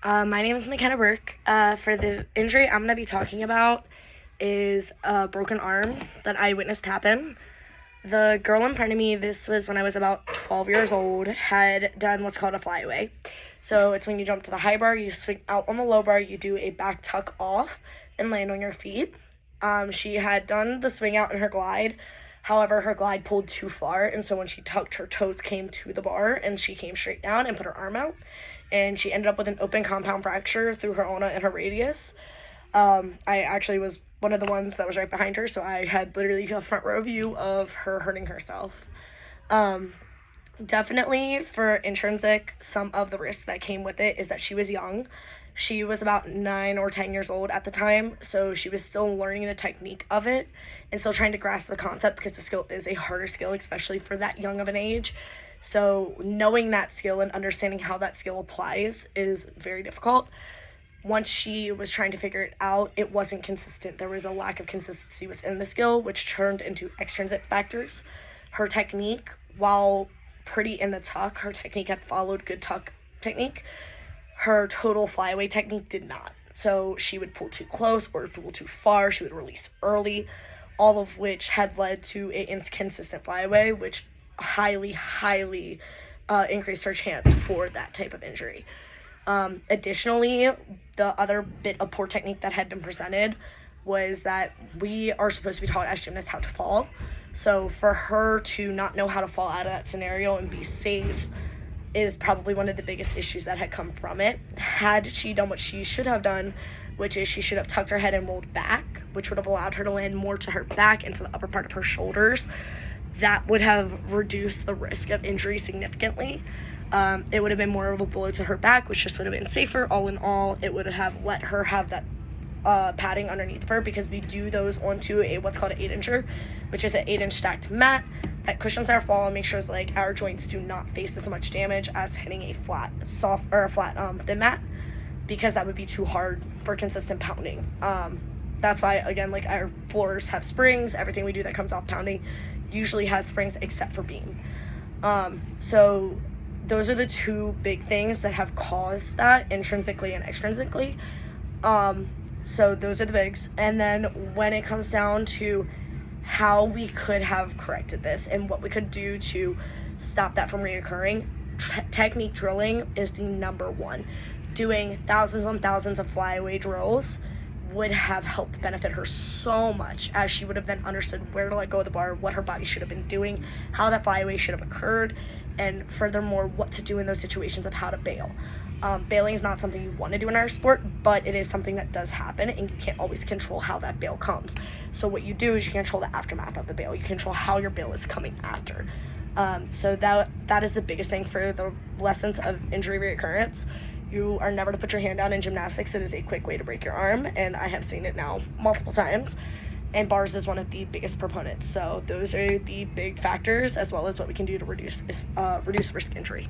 My name is McKenna Burke. For the injury I'm going to be talking about is a broken arm that I witnessed happen. The girl in front of me, this was when I was about 12 years old, had done what's called a flyaway. So it's when you jump to the high bar, you swing out on the low bar, you do a back tuck off and land on your feet. She had done the swing out in her glide. However, her glide pulled too far, and so when she tucked, her toes came to the bar, and she came straight down and put her arm out, and she ended up with an open compound fracture through her ulna and her radius. I actually was one of the ones that was right behind her, so I had literally a front row view of her hurting herself. Um, Definitely for intrinsic, some of the risks that came with it is that she was young. She was about 9 or 10 years old at the time, so she was still learning the technique of it and still trying to grasp the concept because the skill is a harder skill, especially for that young of an age. So knowing that skill and understanding how that skill applies is very difficult. Once she was trying to figure it out, it wasn't consistent. There was a lack of consistency within the skill, which turned into extrinsic factors. Her technique, while pretty in the tuck, her technique had followed good tuck technique. Her total flyaway technique did not. So she would pull too close or pull too far. She would release early, all of which had led to an inconsistent flyaway, which highly increased her chance for that type of injury. Additionally, the other bit of poor technique that had been presented was that we are supposed to be taught as gymnasts how to fall. So for her to not know how to fall out of that scenario and be safe is probably one of the biggest issues that had come from it. Had she done what she should have done, which is she should have tucked her head and rolled back, which would have allowed her to land more to her back and to the upper part of her shoulders, that would have reduced the risk of injury significantly. It would have been more of a blow to her back, which just would have been safer. All in all, it would have let her have that padding underneath of her, because we do those onto a what's called an 8-incher, which is an 8-inch stacked mat that cushions our fall and makes sure like our joints do not face as much damage as hitting a flat thin mat, because that would be too hard for consistent pounding. That's why, again, like our floors have springs. Everything we do that comes off pounding usually has springs except for beam. So those are the two big things that have caused that, intrinsically and extrinsically. So those are the bigs. And then when it comes down to how we could have corrected this and what we could do to stop that from reoccurring, technique drilling is the number one. Doing thousands on thousands of flyaway drills would have helped benefit her so much, as she would have then understood where to let go of the bar, what her body should have been doing, how that flyaway should have occurred, and furthermore, what to do in those situations of how to bail. Bailing is not something you want to do in our sport, but it is something that does happen, and you can't always control how that bail comes. So what you do is you control the aftermath of the bail. You control how your bail is coming after. So that is the biggest thing for the lessons of injury reoccurrence. You are never to put your hand down in gymnastics. It is a quick way to break your arm, and I have seen it now multiple times. And bars is one of the biggest proponents. So those are the big factors, as well as what we can do to reduce risk injury.